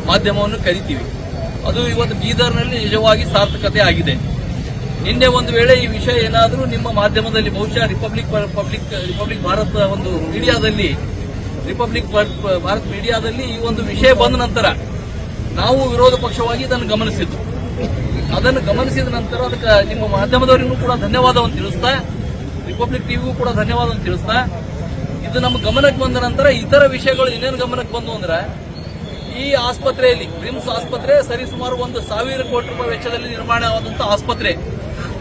ಮಾಧ್ಯಮವನ್ನು ಕರಿತೀವಿ. ಅದು ಇವತ್ತು ಬೀದರ್ನಲ್ಲಿ ನಿಜವಾಗಿ ಸಾರ್ಥಕತೆ ಆಗಿದೆ. ನಿನ್ನೆ ಒಂದು ವೇಳೆ ಈ ವಿಷಯ ಏನಾದರೂ ನಿಮ್ಮ ಮಾಧ್ಯಮದಲ್ಲಿ ಬಹುಶಃ ರಿಪಬ್ಲಿಕ್ ಭಾರತ ಒಂದು ಮೀಡಿಯಾದಲ್ಲಿ ಈ ಒಂದು ವಿಷಯ ಬಂದ ನಂತರ ನಾವು ವಿರೋಧ ಪಕ್ಷವಾಗಿ ಇದನ್ನು ಗಮನಿಸಿದ್ದು. ಅದನ್ನು ಗಮನಿಸಿದ ನಂತರ ಅದಕ್ಕೆ ನಿಮ್ಮ ಮಾಧ್ಯಮದವರಿಗೂ ಕೂಡ ಧನ್ಯವಾದವನ್ನು ತಿಳಿಸ್ತಾ, ರಿಪಬ್ಲಿಕ್ ಟಿವಿಗೂ ಕೂಡ ಧನ್ಯವಾದವನ್ನು ತಿಳಿಸ್ತಾ, ಇದು ನಮ್ಮ ಗಮನಕ್ಕೆ ಬಂದ ನಂತರ ಇತರ ವಿಷಯಗಳು ಇನ್ನೇನು ಗಮನಕ್ಕೆ ಬಂದು ಅಂದ್ರೆ, ಈ ಆಸ್ಪತ್ರೆಯಲ್ಲಿ ಬ್ರಿಮ್ಸ್ ಆಸ್ಪತ್ರೆ ಸರಿಸುಮಾರು 1,000 ಕೋಟಿ ರೂಪಾಯಿ ವೆಚ್ಚದಲ್ಲಿ ನಿರ್ಮಾಣವಾದಂತಹ ಆಸ್ಪತ್ರೆ.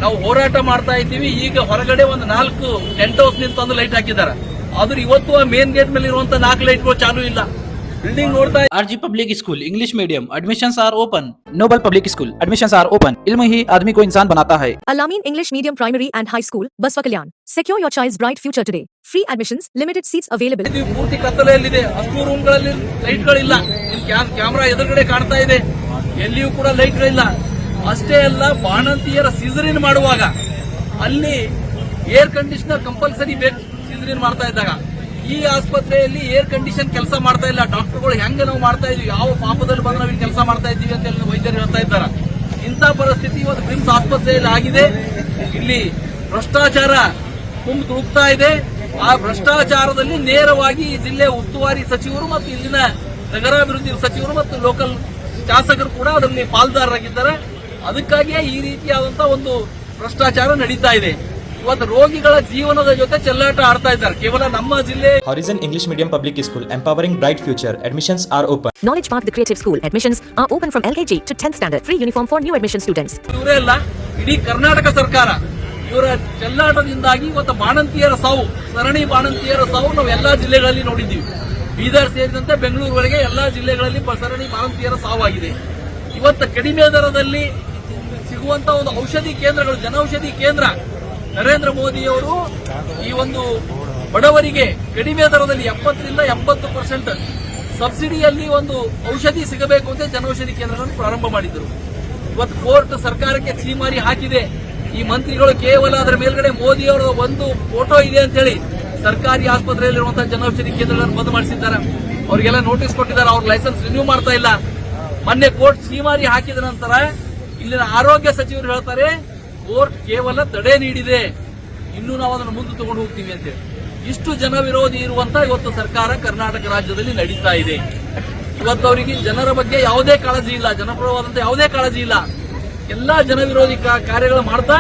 ನಾವು ಹೋರಾಟ ಮಾಡ್ತಾ ಇದ್ದೀವಿ. ಈಗ ಹೊರಗಡೆ 4 ಟೆಂಟ್ ಹೌಸ್ ತಂದು ಲೈಟ್ ಹಾಕಿದ್ದಾರೆ. ಆದ್ರೂ ಇವತ್ತು ಆ ಮೇನ್ ಗೇಟ್ ಮೇಲೆ ಇರುವಂತಹ 4 ಲೈಟ್ಗಳು ಚಾಲೂ ಇಲ್ಲ. ಬಿಲ್ಡಿಂಗ್ ನೋಡ್ತಾ RG Public School English Medium admissions are open. Noble Public School admissions are open. इल्म ही आदमी को इंसान बनाता है. Al-Amin English Medium Primary and High School, Baswa Kalyan. Secure your child's bright future today. Free admissions, limited seats available. ಪೂರ್ತಿ ಕತ್ತಲೆಯಲ್ಲಿದೆ. ಅಷ್ಟು ರೂಮ್ಗಳಲ್ಲಿ ಲೈಟ್ಗಳಿಲ್ಲ. Camera ಎದುರುಗಡೆ ಕಾಣ್ತಾ ಇದೆ, ಎಲ್ಲಿಯೂ ಕೂಡ ಲೈಟ್ಗಳಿಲ್ಲ. ಅಷ್ಟೇ ಅಲ್ಲ, ಬಾಣಂತಿಯರ ಸಿಸರಿನ್ ಮಾಡುವಾಗ ಅಲ್ಲಿ ಏರ್ ಕಂಡೀಷನರ್ ಕಂಪಲ್ಸರಿ ಬೇಕು. ಸಿಸರಿನ್ ಮಾಡ್ತಾ ಇದ್ದಾಗ ಈ ಆಸ್ಪತ್ರೆಯಲ್ಲಿ ಏರ್ ಕಂಡೀಷನ್ ಕೆಲಸ ಮಾಡ್ತಾ ಇಲ್ಲ. ಡಾಕ್ಟರ್ಗಳು ಹೆಂಗೆ ನಾವು ಮಾಡ್ತಾ ಇದೀವಿ, ಯಾವ ಪಾಪದಲ್ಲಿ ಬಂದು ನಾವು ಕೆಲಸ ಮಾಡ್ತಾ ಇದ್ದೀವಿ ಅಂತ ವೈದ್ಯರು ಹೇಳ್ತಾ ಇದ್ದಾರೆ. ಇಂಥ ಪರಿಸ್ಥಿತಿ ಇವತ್ತು ಬ್ರಿಮ್ಸ್ ಆಸ್ಪತ್ರೆಯಲ್ಲಿ ಆಗಿದೆ. ಇಲ್ಲಿ ಭ್ರಷ್ಟಾಚಾರ ತುಳುಕ್ತಾ ಇದೆ. ಆ ಭ್ರಷ್ಟಾಚಾರದಲ್ಲಿ ನೇರವಾಗಿ ಈ ಜಿಲ್ಲೆ ಉಸ್ತುವಾರಿ ಸಚಿವರು ಮತ್ತು ಇಲ್ಲಿನ ನಗರಾಭಿವೃದ್ಧಿ ಸಚಿವರು ಮತ್ತು ಲೋಕಲ್ ಶಾಸಕರು ಕೂಡ ಅದರಲ್ಲಿ ಪಾಲ್ದಾರರಾಗಿದ್ದಾರೆ. ಅದಕ್ಕಾಗಿಯೇ ಈ ರೀತಿಯಾದಂತಹ ಒಂದು ಭ್ರಷ್ಟಾಚಾರ ನಡೀತಾ ಇದೆ. ಇವತ್ತು ರೋಗಿಗಳ ಜೀವನದ ಜೊತೆ ಚೆಲ್ಲಾಟ ಆಡ್ತಾ ಇದ್ದಾರೆ. ಕೇವಲ ನಮ್ಮ ಜಿಲ್ಲೆ Horizon English Medium Public School, empowering bright future. Admissions are open. Knowledge Park The Creative School. Admissions are open from LKG to 10th standard. Free uniform for new admission students. ಇವರೇ ಅಲ್ಲ, ಇಡೀ ಕರ್ನಾಟಕ ಸರ್ಕಾರ ಇವರ ಚೆಲ್ಲಾಟದಿಂದಾಗಿ ಇವತ್ತು ಬಾಣಂತಿಯರ ಸಾವು, ಸರಣಿ ಬಾಣಂತಿಯರ ಸಾವು ನಾವು ಎಲ್ಲಾ ಜಿಲ್ಲೆಗಳಲ್ಲಿ ನೋಡಿದ್ದೀವಿ. ಬೀದರ್ ಸೇರಿದಂತೆ ಬೆಂಗಳೂರುವರೆಗೆ ಎಲ್ಲಾ ಜಿಲ್ಲೆಗಳಲ್ಲಿ ಸರಣಿ ಬಾಣಂತಿಯರ ಸಾವಾಗಿದೆ. ಇವತ್ತು ಕಡಿಮೆ ದರದಲ್ಲಿ ಸಿಗುವಂತಹ ಒಂದು ಔಷಧಿ ಕೇಂದ್ರಗಳು, ಜನೌಷಧಿ ಕೇಂದ್ರ, ನರೇಂದ್ರ ಮೋದಿಯವರು ಈ ಒಂದು ಬಡವರಿಗೆ ಕಡಿಮೆ ದರದಲ್ಲಿ 70% 80% ಸಬ್ಸಿಡಿಯಲ್ಲಿ ಒಂದು ಔಷಧಿ ಸಿಗಬೇಕು ಅಂತ ಜನೌಷಧಿ ಕೇಂದ್ರಗಳನ್ನು ಪ್ರಾರಂಭ ಮಾಡಿದರು. ಇವತ್ತು ಕೋರ್ಟ್ ಸರ್ಕಾರಕ್ಕೆ ಛೀಮಾರಿ ಹಾಕಿದೆ. ಈ ಮಂತ್ರಿಗಳು ಕೇವಲ ಅದರ ಮೇಲ್ಗಡೆ ಮೋದಿಯವರ ಒಂದು ಫೋಟೋ ಇದೆ ಅಂತ ಹೇಳಿ ಸರ್ಕಾರಿ ಆಸ್ಪತ್ರೆಯಲ್ಲಿರುವಂತಹ ಜನೌಷಧಿ ಕೇಂದ್ರಗಳನ್ನು ಬಂದ್ ಮಾಡಿಸಿದ್ದಾರೆ. ಅವರಿಗೆಲ್ಲ ನೋಟಿಸ್ ಕೊಟ್ಟಿದ್ದಾರೆ. ಅವ್ರ ಲೈಸೆನ್ಸ್ ರಿನ್ಯೂ ಮಾಡ್ತಾ ಇಲ್ಲ. ಮೊನ್ನೆ ಕೋರ್ಟ್ ಛೀಮಾರಿ ಹಾಕಿದ ನಂತರ ಇಲ್ಲಿನ ಆರೋಗ್ಯ ಸಚಿವರು ಹೇಳ್ತಾರೆ, ಕೋರ್ಟ್ ಕೇವಲ ತಡೆ ನೀಡಿದೆ, ಇನ್ನೂ ನಾವು ಅದನ್ನು ಮುಂದೆ ತಗೊಂಡು ಹೋಗ್ತೀವಿ ಅಂತೇಳಿ. ಇಷ್ಟು ಜನ ವಿರೋಧಿ ಇರುವಂತಹ ಇವತ್ತು ಸರ್ಕಾರ ಕರ್ನಾಟಕ ರಾಜ್ಯದಲ್ಲಿ ನಡೀತಾ ಇದೆ. ಇವತ್ತು ಅವರಿಗೆ ಜನರ ಬಗ್ಗೆ ಯಾವುದೇ ಕಾಳಜಿ ಇಲ್ಲ, ಜನಪರವಾದಂತಹ ಯಾವುದೇ ಕಾಳಜಿ ಇಲ್ಲ. ಎಲ್ಲಾ ಜನ ವಿರೋಧಿ ಕಾರ್ಯಗಳು ಮಾಡ್ತಾ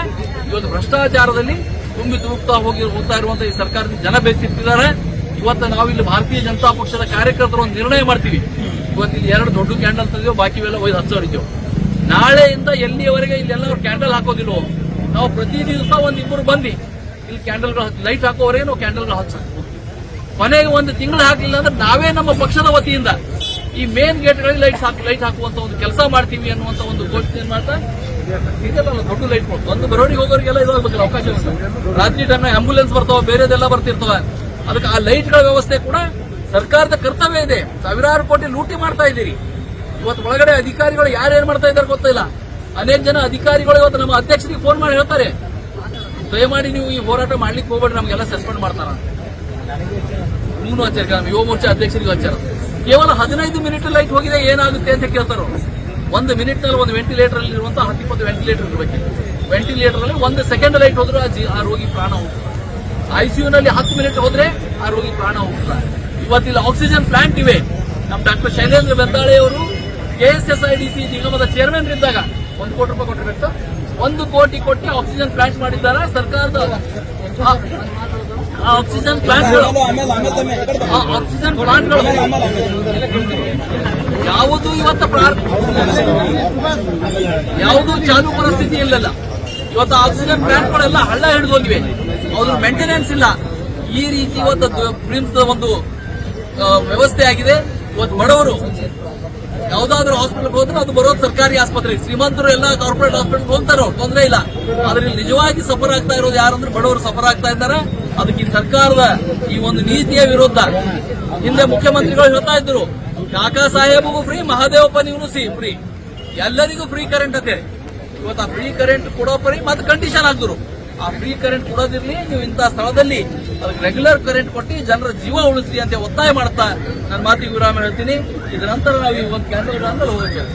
ಇವತ್ತು ಭ್ರಷ್ಟಾಚಾರದಲ್ಲಿ ತುಂಬಿ ತುಳುಕ್ತಾ ಹೋಗ್ತಾ ಇರುವಂತಹ ಈ ಸರ್ಕಾರದಿಂದ ಜನ ಬೇಸಿರ್ತಿದ್ದಾರೆ. ಇವತ್ತು ನಾವು ಇಲ್ಲಿ ಭಾರತೀಯ ಜನತಾ ಪಕ್ಷದ ಕಾರ್ಯಕರ್ತರು ಒಂದು ನಿರ್ಣಯ ಮಾಡ್ತೀವಿ. ಇವತ್ತು ಇಲ್ಲಿ 2 ದೊಡ್ಡ ಕ್ಯಾಂಡಲ್ ತಂದಿದ್ದೇವೆ, ಬಾಕಿವೆಲ್ಲ ಒಯ್ದು ಹಚ್ಚೋರಿದ್ದೇವೆ. ನಾಳೆಯಿಂದ ಎಲ್ಲಿಯವರೆಗೆ ಇಲ್ಲೆಲ್ಲ ಕ್ಯಾಂಡಲ್ ಹಾಕೋದಿಲ್ವೋ, ನಾವು ಪ್ರತಿ ದಿವಸ 1-2 ಬಂದು ಇಲ್ಲಿ ಕ್ಯಾಂಡಲ್ಗಳು ಲೈಟ್ ಹಾಕೋವರೆಗೆ ನಾವು ಕ್ಯಾಂಡಲ್ಗಳು ಹಚ್ಚ, ಕೊನೆಗೆ 1 ತಿಂಗಳು ಹಾಕಲಿಲ್ಲ ಅಂದ್ರೆ ನಾವೇ ನಮ್ಮ ಪಕ್ಷದ ವತಿಯಿಂದ ಈ ಮೇನ್ ಗೇಟ್ಗಳಲ್ಲಿ ಲೈಟ್ ಹಾಕುವಂತ ಒಂದು ಕೆಲಸ ಮಾಡ್ತೀವಿ ಅನ್ನುವಂತ ಒಂದು ಘೋಷಣೆ ಮಾಡ್ತಾ ಇದೆಲ್ಲ ದೊಡ್ಡ ಲೈಟ್ ಕೊಟ್ಟು ಒಂದು ಬರೋಡಿಗೆ ಹೋಗೋರಿಗೆಲ್ಲ ಇದಾಗಬೇಕಲ್ಲ ಅವಕಾಶ. ರಾತ್ರಿ ಟೈಮ್ ಆಂಬುಲೆನ್ಸ್ ಬರ್ತಾವ, ಬೇರೆದೆಲ್ಲ ಬರ್ತಿರ್ತವ. ಅದಕ್ಕೆ ಆ ಲೈಟ್ಗಳ ವ್ಯವಸ್ಥೆ ಕೂಡ ಸರ್ಕಾರದ ಕರ್ತವ್ಯ ಇದೆ. 1000 ಕೋಟಿ ಲೂಟಿ ಮಾಡ್ತಾ ಇದ್ದೀರಿ. ಇವತ್ತು ಒಳಗಡೆ ಅಧಿಕಾರಿಗಳು ಯಾರೇನ್ ಮಾಡ್ತಾ ಇದ್ದಾರೆ ಗೊತ್ತಿಲ್ಲ. ಅನೇಕ ಜನ ಅಧಿಕಾರಿಗಳು ಇವತ್ತು ನಮ್ಮ ಅಧ್ಯಕ್ಷರಿಗೆ ಫೋನ್ ಮಾಡಿ ಹೇಳ್ತಾರೆ, ದಯಮಾಡಿ ನೀವು ಈ ಹೋರಾಟ ಮಾಡ್ಲಿಕ್ಕೆ ಹೋಗ್ಬೇಡಿ, ನಮಗೆಲ್ಲ ಸಸ್ಪೆಂಡ್ ಮಾಡ್ತಾರ. ಇನ್ನೂ ಹಚ್ಚಾರ, ನಮ್ಮ ಯುವ ಮೋರ್ಚಾ ಅಧ್ಯಕ್ಷರಿಗೂ ಹಚ್ಚಾರ. ಕೇವಲ 15 ಮಿನಿಟ್ ಲೈಟ್ ಹೋಗಿದೆ, ಏನಾಗುತ್ತೆ ಅಂತ ಕೇಳ್ತಾರೋ. 1 ಮಿನಿಟ್ನಲ್ಲಿ ಒಂದು ವೆಂಟಿಲೇಟರ್ ಅಲ್ಲಿ ಇರುವಂತಹ 10-20 ವೆಂಟಿಲೇಟರ್ ಇರಬೇಕು. ವೆಂಟಿಲೇಟರ್ ಅಲ್ಲಿ 1 ಸೆಕೆಂಡ್ ಲೈಟ್ ಹೋದ್ರೆ ಆ ರೋಗಿ ಪ್ರಾಣ ಹೋಗ್ತದೆ. ICU-ನಲ್ಲಿ 10 ಮಿನಿಟ್ ಹೋದ್ರೆ ಆ ರೋಗಿ ಪ್ರಾಣ ಹೋಗ್ತದೆ. ಇವತ್ತಿಲ್ಲಿ ಆಕ್ಸಿಜನ್ ಪ್ಲಾಂಟ್ ಇವೆ. ನಮ್ಮ ಡಾಕ್ಟರ್ ಶೈಲೇಂದ್ರ ಬೆಂದಾಳೆ ಅವರು KSSIDC ನಿಗಮದ ಚೇರ್ಮನ್ ಇದ್ದಾಗ 1 ಕೋಟಿ ರೂಪಾಯಿ ಕೊಟ್ಟಿರ್ಬೇಕು. 1 ಕೋಟಿ ಕೊಟ್ಟು ಆಕ್ಸಿಜನ್ ಪ್ಲಾಂಟ್ ಮಾಡಿದ್ದಾರೆ ಸರ್ಕಾರದ. ಆಕ್ಸಿಜನ್ ಪ್ಲಾಂಟ್ಗಳು ಯಾವುದು ಇವತ್ತು ಯಾವುದು ಚಾಲು ಪರಿಸ್ಥಿತಿ ಇಲ್ಲಲ್ಲ. ಇವತ್ತು ಆಕ್ಸಿಜನ್ ಪ್ಲಾಂಟ್ಗಳೆಲ್ಲ ಹಳ್ಳ ಹಿಡಿದು ಹೋಗಿವೆ, ಅದ್ರ ಮೇಂಟೆನೆನ್ಸ್ ಇಲ್ಲ. ಈ ರೀತಿ ಇವತ್ತು ಬ್ರಿಮ್ಸ್ ಒಂದು ವ್ಯವಸ್ಥೆ ಆಗಿದೆ. ಇವತ್ತು ಬಡವರು ಯಾವ್ದಾದ್ರು ಹಾಸ್ಪಿಟಲ್ ಹೋದ್ರೆ ಅದು ಬರೋದು ಸರ್ಕಾರಿ ಆಸ್ಪತ್ರೆ. ಶ್ರೀಮಂತರು ಎಲ್ಲ ಕಾರ್ಪೊರೇಟ್ ಹಾಸ್ಪಿಟಲ್ ಹೋಗ್ತಾರೋ ತೊಂದರೆ ಇಲ್ಲ. ಆದ್ರೆ ಇಲ್ಲಿ ನಿಜವಾಗಿ ಸಫರ್ ಆಗ್ತಾ ಇರೋದು ಯಾರಂದ್ರೆ ಬಡವರು ಸಫರ್ ಆಗ್ತಾ ಇದ್ದಾರೆ. ಅದಕ್ಕೆ ಸರ್ಕಾರದ ಈ ಒಂದು ನೀತಿಯ ವಿರುದ್ಧ ಹಿಂದೆ ಮುಖ್ಯಮಂತ್ರಿಗಳು ಹೇಳ್ತಾ ಇದ್ರು, ಕಾಕಾ ಸಾಹೇಬಗೂ ಫ್ರೀ, ಮಹಾದೇವಪ್ಪನಿಗೂ ಫ್ರೀ, ಎಲ್ಲರಿಗೂ ಫ್ರೀ ಕರೆಂಟ್ ಅಂತೇಳಿ. ಇವತ್ತು ಆ ಫ್ರೀ ಕರೆಂಟ್ ಕೊಡೋ ಪರಿ ಮತ್ತೆ ಕಂಡೀಷನ್ ಹಾಕಿದ್ರು. ಆ ಫ್ರೀ ಕರೆಂಟ್ ಕೊಡೋದಿರ್ಲಿ, ನೀವು ಇಂತಹ ಸ್ಥಳದಲ್ಲಿ ಅದಕ್ಕೆ ರೆಗ್ಯುಲರ್ ಕರೆಂಟ್ ಕೊಟ್ಟು ಜನರ ಜೀವ ಉಳಿಸಿ ಅಂತ ಒತ್ತಾಯ ಮಾಡ್ತಾ ನನ್ನ ಮಾತಿಗೆ ವಿರಾಮ ಹೇಳ್ತೀನಿ. ಇದರ ನಂತರ ನಾವು ಈ ಒಂದು ಕ್ಯಾಂಡಲ್ ಹೋಗ್ತೇವೆ.